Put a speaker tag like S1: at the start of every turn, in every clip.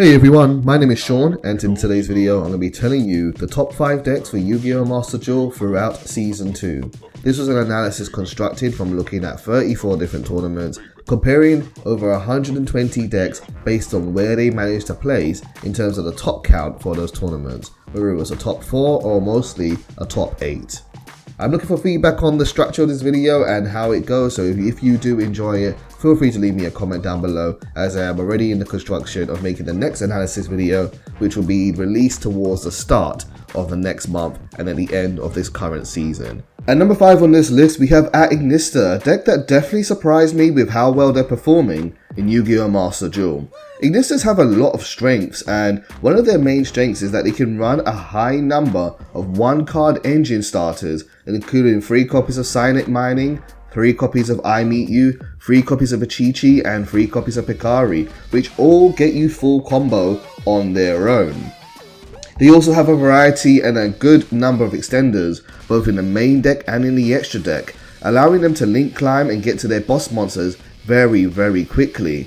S1: Hey everyone, my name is Sean, and in today's video I'm going to be telling you the top 5 decks for Yu-Gi-Oh! Master Duel throughout Season 2. This was an analysis constructed from looking at 34 different tournaments, comparing over 120 decks based on where they managed to place in terms of the top count for those tournaments, whether it was a top 4 or mostly a top 8. I'm looking for feedback on the structure of this video and how it goes, so if you do enjoy it, feel free to leave me a comment down below, as I am already in the construction of making the next analysis video, which will be released towards the start of the next month and at the end of this current season. At number 5 on this list, we have Igniss, a deck that definitely surprised me with how well they're performing in Yu-Gi-Oh! Master Duel. Igniss have a lot of strengths, and one of their main strengths is that they can run a high number of one-card engine starters, including 3 copies of Silent Mining, 3 copies of I Meet You, 3 copies of Achichi, and 3 copies of Picari, which all get you full combo on their own. They also have a variety and a good number of extenders, both in the main deck and in the extra deck, allowing them to link climb and get to their boss monsters very quickly.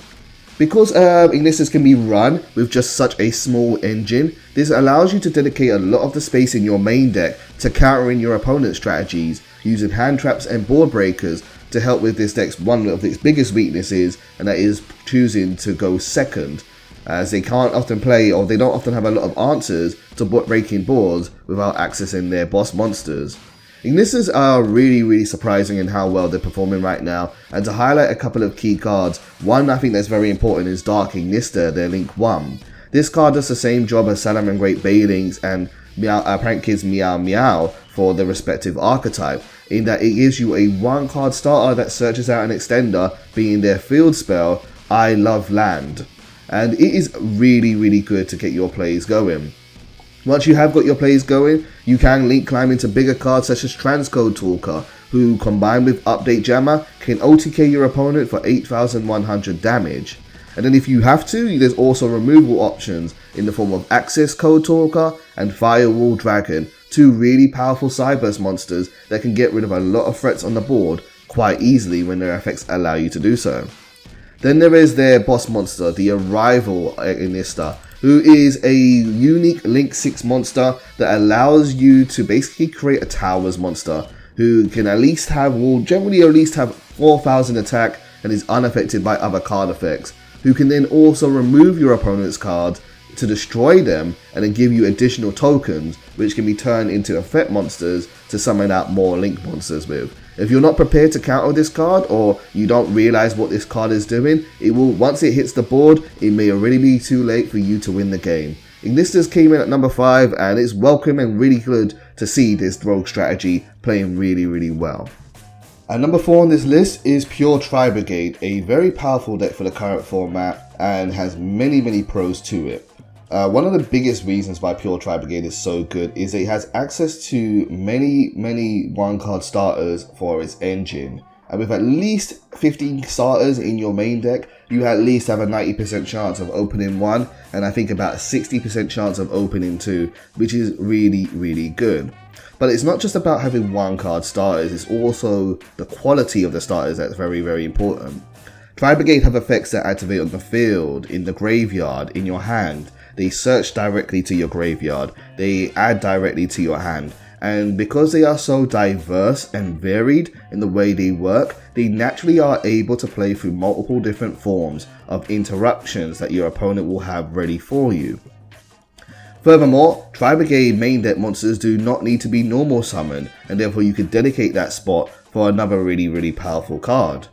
S1: Because Igniss can be run with just such a small engine, this allows you to dedicate a lot of the space in your main deck to countering your opponent's strategies, using hand traps and board breakers to help with this deck's one of its biggest weaknesses, and that is choosing to go second, as they can't often play, or they don't often have a lot of answers to breaking boards without accessing their boss monsters. Igniss are really surprising in how well they're performing right now, and to highlight a couple of key cards, one I think that's very important is Dark Igniss, their Link 1. This card does the same job as Salaman Great Bailings and Prank Kids Meow Meow for the respective archetype, in that it gives you a 1-card starter that searches out an extender, being their field spell, I Love Land. And it is really good to get your plays going. Once you have got your plays going, you can link climb into bigger cards such as Transcode Talker, who combined with Update Jammer can OTK your opponent for 8,100 damage. And then if you have to, there's also removal options in the form of Access Code Talker and Firewall Dragon, 2 really powerful Cyburst monsters that can get rid of a lot of threats on the board quite easily when their effects allow you to do so. Then there is their boss monster, the Arrival Igniss, who is a unique Link 6 monster that allows you to basically create a Towers monster who can generally at least have 4,000 attack and is unaffected by other card effects, who can then also remove your opponent's cards to destroy them and then give you additional tokens, which can be turned into effect monsters to summon out more Link monsters with. If you're not prepared to counter this card, or you don't realize what this card is doing, once it hits the board, it may already be too late for you to win the game. Igniss came in at number 5, and it's welcome and really good to see this rogue strategy playing really well. At number 4 on this list is pure Try Brigade, a very powerful deck for the current format and has many pros to it. One of the biggest reasons why pure Try Brigade is so good is it has access to many 1-card starters for its engine. And with at least 15 starters in your main deck, you at least have a 90% chance of opening 1, and I think about a 60% chance of opening 2, which is really good. But it's not just about having 1-card starters, it's also the quality of the starters that's very important. Try Brigade have effects that activate on the field, in the graveyard, in your hand. They search directly to your graveyard, they add directly to your hand, and because they are so diverse and varied in the way they work, they naturally are able to play through multiple different forms of interruptions that your opponent will have ready for you. Furthermore, Try Brigade main deck monsters do not need to be normal summoned, and therefore you could dedicate that spot for another really powerful card.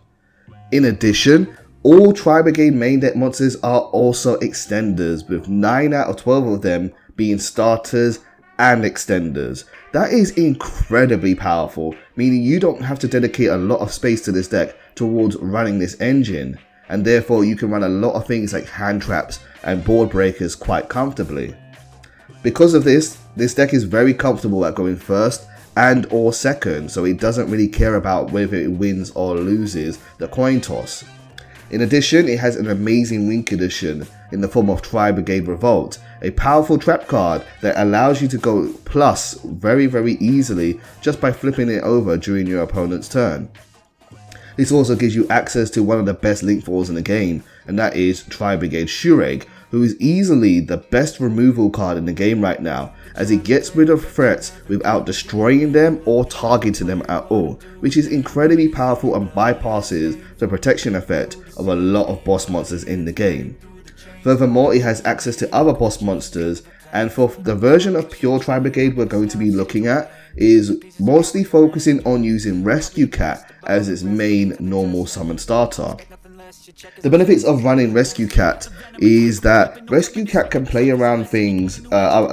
S1: In addition, all Try Brigade main deck monsters are also extenders, with 9 out of 12 of them being starters and extenders. That is incredibly powerful, meaning you don't have to dedicate a lot of space to this deck towards running this engine, and therefore you can run a lot of things like hand traps and board breakers quite comfortably. Because of this deck is very comfortable at going first and or second, so it doesn't really care about whether it wins or loses the coin toss. In addition, it has an amazing win condition in the form of Try Brigade Revolt, a powerful trap card that allows you to go plus very easily just by flipping it over during your opponent's turn. This also gives you access to one of the best link falls in the game, and that is Try Brigade Shureg, who is easily the best removal card in the game right now, as it gets rid of threats without destroying them or targeting them at all, which is incredibly powerful and bypasses the protection effect of a lot of boss monsters in the game. Furthermore, it has access to other boss monsters, and for the version of pure Try Brigade we're going to be looking at is mostly focusing on using Rescue Cat as its main normal summon starter. The benefits of running Rescue Cat is that Rescue Cat can play around things,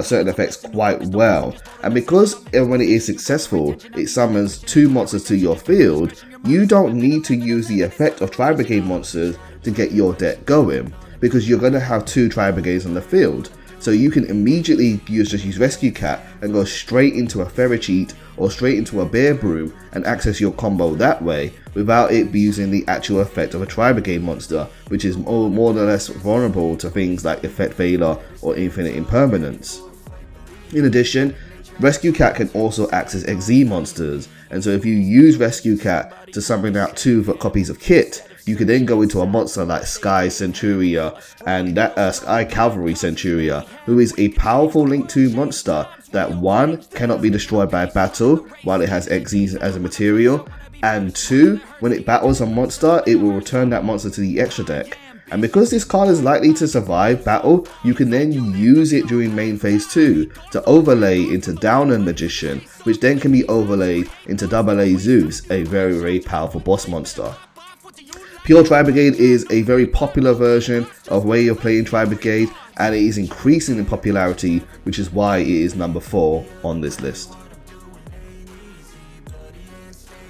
S1: certain effects quite well, and because when it is successful it summons 2 monsters to your field, you don't need to use the effect of Try Brigade monsters to get your deck going, because you're going to have 2 Try Brigades on the field. So you can immediately just use Rescue Cat and go straight into a Ferrocheat or straight into a Bear Broom and access your combo that way without it using the actual effect of a Try Brigade monster, which is more or less vulnerable to things like Effect Veiler or Infinite Impermanence. In addition, Rescue Cat can also access XZ monsters, and so if you use Rescue Cat to summon out 2 copies of Kit, you can then go into a monster like Sky Centuria and that Sky Cavalry Centuria, who is a powerful Link 2 monster that 1 cannot be destroyed by battle while it has XZ as a material, and 2, when it battles a monster, it will return that monster to the extra deck. And because this card is likely to survive battle, you can then use it during main phase 2 to overlay into Downer Magician, which then can be overlaid into AA Zeus, a very powerful boss monster. Pure Try Brigade is a very popular version of way you're playing Try Brigade, and it is increasing in popularity, which is why it is number 4 on this list.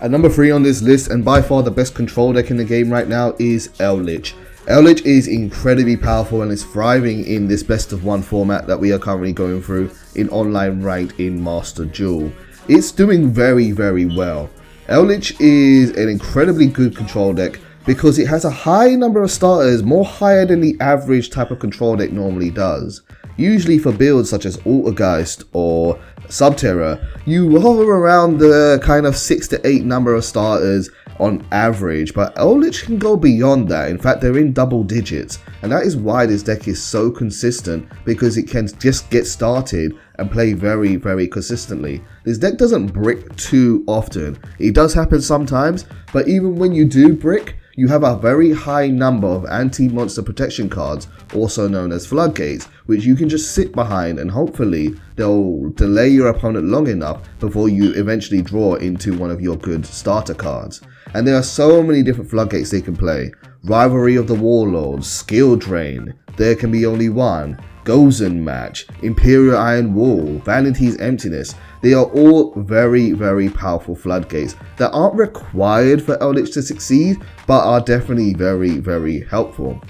S1: At number 3 on this list, and by far the best control deck in the game right now, is Eldritch. Eldritch is incredibly powerful and is thriving in this best of 1 format that we are currently going through in online ranked in Master Duel. It's doing very well. Eldritch is an incredibly good control deck because it has a high number of starters, more higher than the average type of control deck normally does. Usually for builds such as Altergeist or Subterra, you hover around the kind of 6 to 8 number of starters on average, but Eldritch can go beyond that. In fact, they're in double digits, and that is why this deck is so consistent, because it can just get started and play very consistently. This deck doesn't brick too often. It does happen sometimes, but even when you do brick, you have a very high number of anti-monster protection cards, also known as floodgates, which you can just sit behind and hopefully they'll delay your opponent long enough before you eventually draw into one of your good starter cards. And there are so many different floodgates they can play. Rivalry of the Warlords, Skill Drain, There Can Be Only One, Gozen Match, Imperial Iron Wall, Vanity's Emptiness. They are all very powerful floodgates that aren't required for Eldritch to succeed, but are definitely very helpful.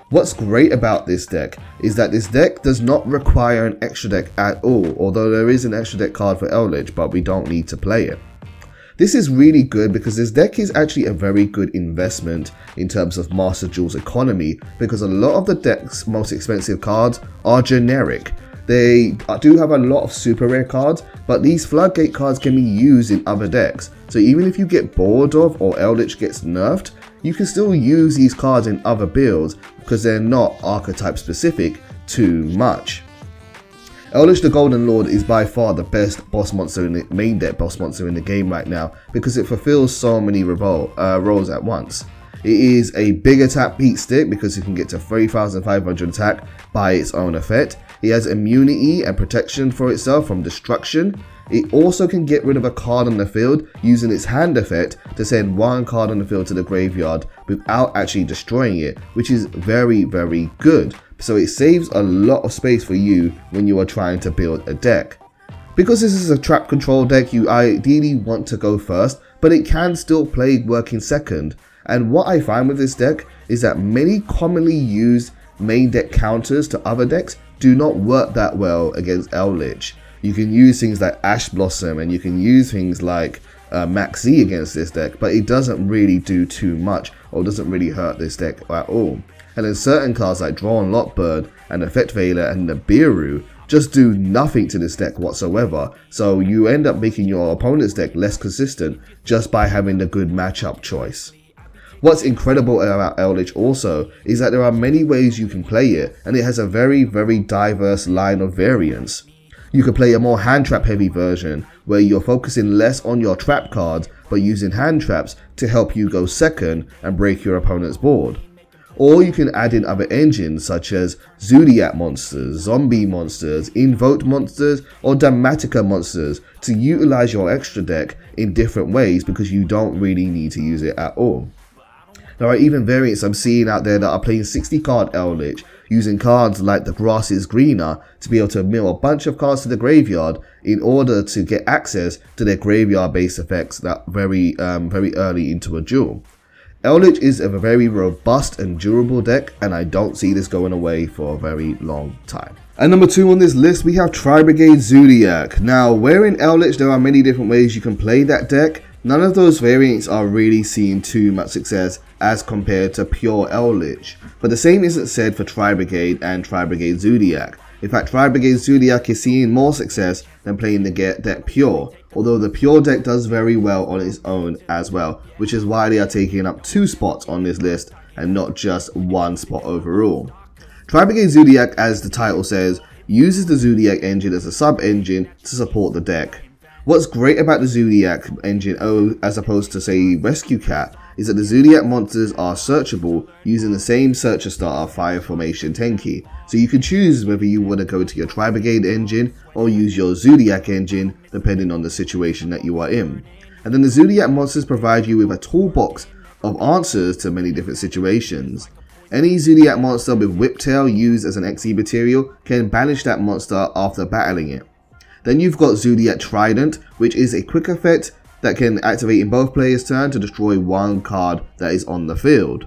S1: What's great about this deck is that this deck does not require an extra deck at all, although there is an extra deck card for Eldritch, but we don't need to play it. This is really good because this deck is actually a very good investment in terms of Master Duel's economy, because a lot of the deck's most expensive cards are generic. They do have a lot of super rare cards, but these floodgate cards can be used in other decks. So even if you get bored of or Eldritch gets nerfed, you can still use these cards in other builds because they're not archetype specific too much. Eldritch the Golden Lord is by far the best boss monster in the main deck boss monster in the game right now, because it fulfills so many roles at once. It is a big attack beat stick because it can get to 3,500 attack by its own effect. It has immunity and protection for itself from destruction. It also can get rid of a card on the field using its hand effect to send 1 card on the field to the graveyard without actually destroying it, which is very good. So it saves a lot of space for you when you are trying to build a deck. Because this is a trap control deck, you ideally want to go first, but it can still play working second. And what I find with this deck is that many commonly used main deck counters to other decks do not work that well against Eldritch. You can use things like Ash Blossom and you can use things like Max Z against this deck, but it doesn't really do too much or doesn't really hurt this deck at all. And then certain cards like Drawn Lockbird and Effect Veiler and Nibiru just do nothing to this deck whatsoever, so you end up making your opponent's deck less consistent just by having a good matchup choice. What's incredible about Eldritch also is that there are many ways you can play it, and it has a very diverse line of variants. You could play a more hand trap heavy version where you're focusing less on your trap cards but using hand traps to help you go second and break your opponent's board. Or you can add in other engines such as Zodiac monsters, zombie monsters, invoked monsters, or Dramatica monsters to utilize your extra deck in different ways because you don't really need to use it at all. There are even variants I'm seeing out there that are playing 60 card Eldritch using cards like the grass is greener to be able to mill a bunch of cards to the graveyard in order to get access to their graveyard based effects that very early into a duel. Eldritch is a very robust and durable deck, and I don't see this going away for a very long time. And number 2 on this list, we have Try Brigade Zodiac. Now, where in Eldritch there are many different ways you can play that deck, none of those variants are really seeing too much success as compared to pure Eldritch. But the same isn't said for Try Brigade and Try Brigade Zodiac. In fact, Try Brigade Zodiac is seeing more success than playing the deck pure, although the pure deck does very well on its own as well, which is why they are taking up 2 spots on this list and not just 1 spot overall. Try Brigade Zodiac, as the title says, uses the Zodiac engine as a sub-engine to support the deck. What's great about the Zodiac engine, as opposed to say Rescue Cat, is that the Zodiac monsters are searchable using the same searcher starter Fire Formation Tenki, so you can choose whether you want to go to your Try Brigade engine or use your Zodiac engine depending on the situation that you are in. And then the Zodiac monsters provide you with a toolbox of answers to many different situations. Any Zodiac monster with Whiptail used as an XE material can banish that monster after battling it. Then you've got Zodiac Trident, which is a quick effect that can activate in both players' turn to destroy 1 card that is on the field.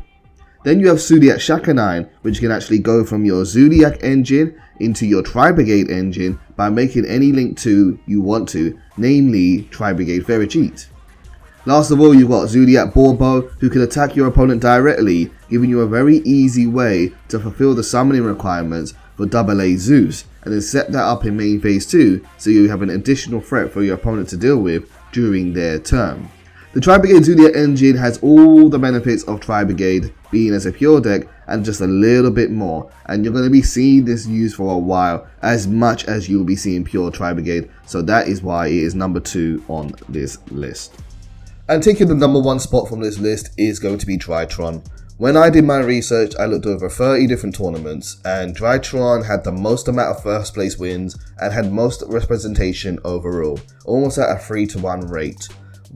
S1: Then you have Zodiac Shakanine, which can actually go from your Zodiac engine into your Try Brigade engine by making any link to you want to, namely Try Brigade Ferrigite. Last of all, you've got Zodiac Borbo, who can attack your opponent directly, giving you a very easy way to fulfill the summoning requirements for AA Zeus, and then set that up in main phase 2 so you have an additional threat for your opponent to deal with during their turn. The Try Brigade Zodiac engine has all the benefits of Try Brigade being as a pure deck and just a little bit more, and you're going to be seeing this used for a while as much as you'll be seeing pure Try Brigade, so that is why it is number 2 on this list. And taking the number 1 spot from this list is going to be Drytron. When I did my research, I looked over 30 different tournaments, and Drytron had the most amount of first place wins and had most representation overall, almost at a 3-to-1 rate.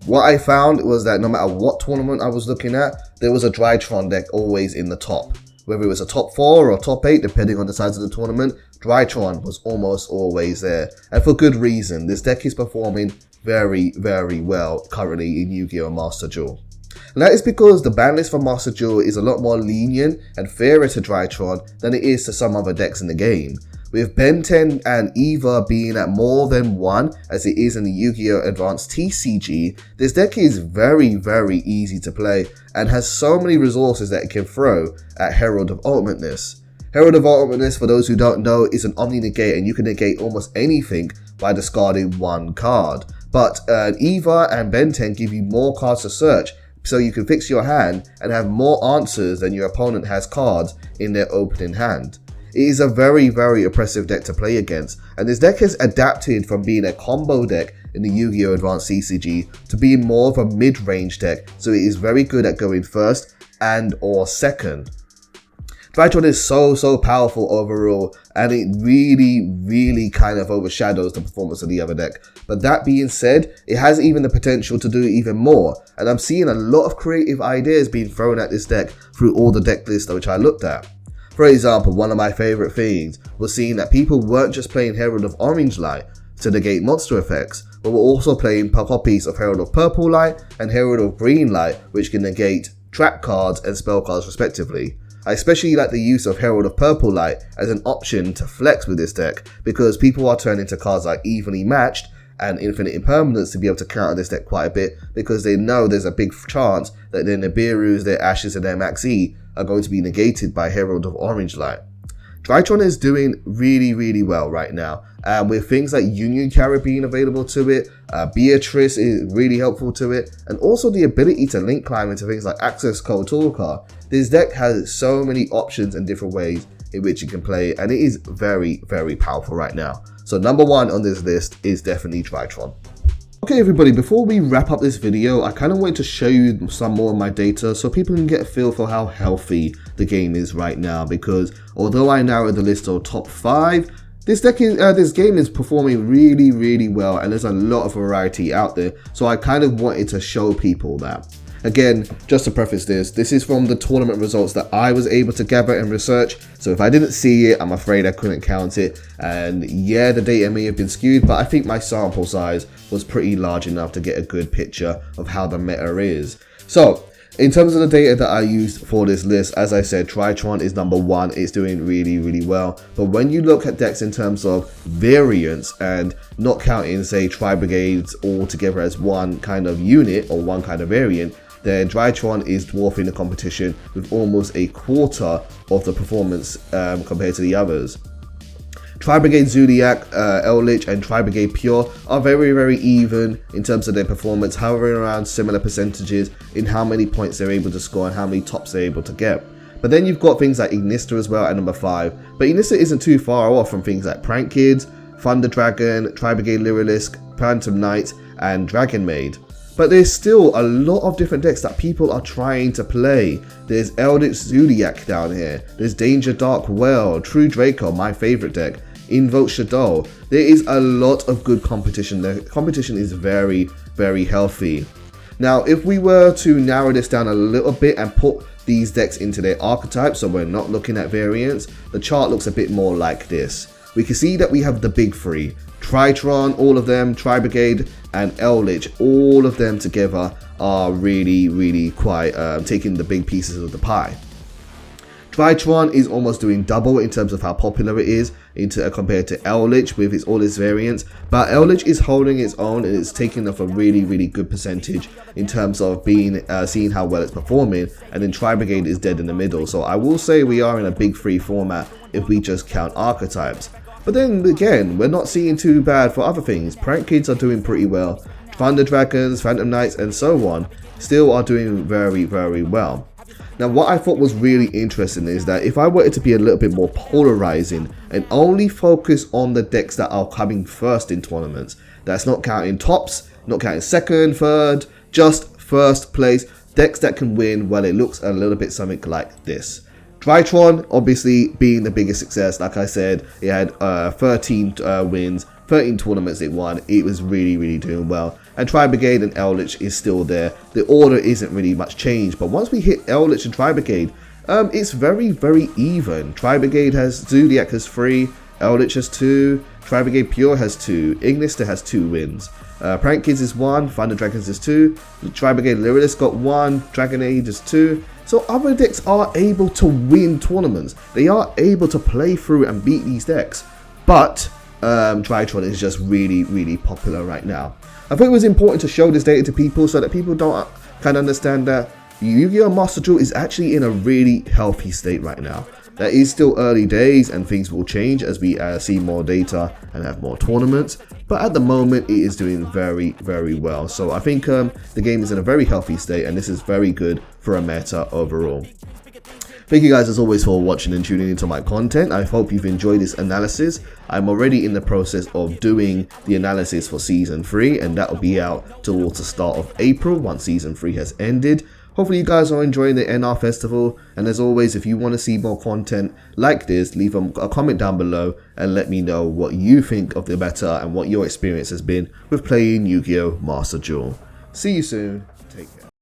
S1: What I found was that no matter what tournament I was looking at, there was a Drytron deck always in the top. Whether it was a top 4 or top 8, depending on the size of the tournament, Drytron was almost always there. And for good reason, this deck is performing very well currently in Yu-Gi-Oh! Master Duel. And that is because the ban list for Master Duel is a lot more lenient and fairer to Drytron than it is to some other decks in the game. With Ben 10 and Eva being at more than 1 as it is in the Yu-Gi-Oh! Advanced TCG, this deck is very easy to play and has so many resources that it can throw at Herald of Ultimateness. Herald of Ultimateness, for those who don't know, is an Omni Negate, and you can negate almost anything by discarding 1 card. But Eva and Ben 10 give you more cards to search, so you can fix your hand and have more answers than your opponent has cards in their opening hand. It is a very oppressive deck to play against, and this deck has adapted from being a combo deck in the Yu-Gi-Oh! Advanced CCG to being more of a mid-range deck, so it is very good at going first and or second. Drytron is so powerful overall, and it really kind of overshadows the performance of the other deck. But that being said, it has even the potential to do even more, and I'm seeing a lot of creative ideas being thrown at this deck through all the deck lists which I looked at. For example, one of my favourite things was seeing that people weren't just playing Herald of Orange Light to negate monster effects, but were also playing copies of Herald of Purple Light and Herald of Green Light, which can negate trap cards and spell cards respectively. I especially like the use of Herald of Purple Light as an option to flex with this deck, because people are turning to cards like Evenly Matched and Infinite Impermanence to be able to counter this deck quite a bit, because they know there's a big chance that their Nibiru's, their Ashes and their Maxi are going to be negated by Herald of Orange Light. Drytron is doing really well right now, with things like Union Carry being available to it, Beatrice is really helpful to it, and also the ability to link climb into things like Access Code Toolcar. This deck has so many options and different ways in which you can play, and it is very powerful right now. So number one on this list is definitely Drytron. Okay everybody, before we wrap up this video, I kind of wanted to show you some more of my data so people can get a feel for how healthy the game is right now, because although I narrowed the list of top 5, this game is performing really well, and there's a lot of variety out there, so I kind of wanted to show people that. Again, just to preface this is from the tournament results that I was able to gather and research, so if I didn't see it, I'm afraid I couldn't count it, and yeah, the data may have been skewed, but I think my sample size was pretty large enough to get a good picture of how the meta is. So, in terms of the data that I used for this list, as I said, Drytron is number 1, it's doing really well, but when you look at decks in terms of variance and not counting, say, Try Brigades all together as one kind of unit or one kind of variant, then Drytron is dwarfing the competition with almost a quarter of the performance compared to the others. Try Brigade Zodiac, Eldritch and Try Brigade Pure are very even in terms of their performance, hovering around similar percentages in how many points they're able to score and how many tops they're able to get. But then you've got things like Igniss as well at number 5, but Igniss isn't too far off from things like Prank Kids, Thunder Dragon, Try Brigade Lyrilisk, Phantom Knight and Dragon Maid. But there's still a lot of different decks that people are trying to play. There's Eldritch Zodiac down here, there's Danger Dark Well, True Draco, my favorite deck, Invoke Shadow. There is a lot of good competition. The competition is very healthy. Now, if we were to narrow this down a little bit and put these decks into their archetypes, so we're not looking at variants, the chart looks a bit more like this. We can see that we have the big 3, Drytron, all of them, Try Brigade and Eldritch, all of them together are really quite taking the big pieces of the pie. Drytron is almost doing double in terms of how popular it is compared to Eldritch with all its variants, but Eldritch is holding its own and it's taking off a really good percentage in terms of being seeing how well it's performing, and then Try Brigade is dead in the middle. So I will say we are in a big 3 format if we just count archetypes. But then again, we're not seeing too bad for other things. Prank Kids are doing pretty well. Thunder Dragons, Phantom Knights and so on still are doing very well. Now what I thought was really interesting is that if I wanted to be a little bit more polarizing and only focus on the decks that are coming first in tournaments, that's not counting tops, not counting second, third, just first place, decks that can win, well, it looks a little bit something like this. Drytron obviously being the biggest success. Like I said, it had 13 wins, 13 tournaments it won. It was really doing well. And Try Brigade and Eldritch is still there. The order isn't really much changed, but once we hit Eldritch and Try Brigade, it's very even. Try Brigade Zodiac has 3, Eldritch has 2, Try Brigade Pure has 2, Igniss has 2 wins. Prank Kids is 1, Thunder Dragons is 2, Try Brigade Lyrilisk got 1, Dragon Age is 2. So other decks are able to win tournaments. They are able to play through and beat these decks. But Drytron is just really popular right now. I thought it was important to show this data to people so that people don't kind of understand that Yu-Gi-Oh! Master Duel is actually in a really healthy state right now. That is still early days and things will change as we see more data and have more tournaments. But at the moment, it is doing very well. So I think the game is in a very healthy state and this is very good for a meta overall. Thank you guys as always for watching and tuning into my content. I hope you've enjoyed this analysis. I'm already in the process of doing the analysis for Season 3 and that will be out towards the start of April once Season 3 has ended. Hopefully you guys are enjoying the NR Festival, and as always, if you want to see more content like this, leave a comment down below and let me know what you think of the meta and what your experience has been with playing Yu-Gi-Oh! Master Duel. See you soon. Take care.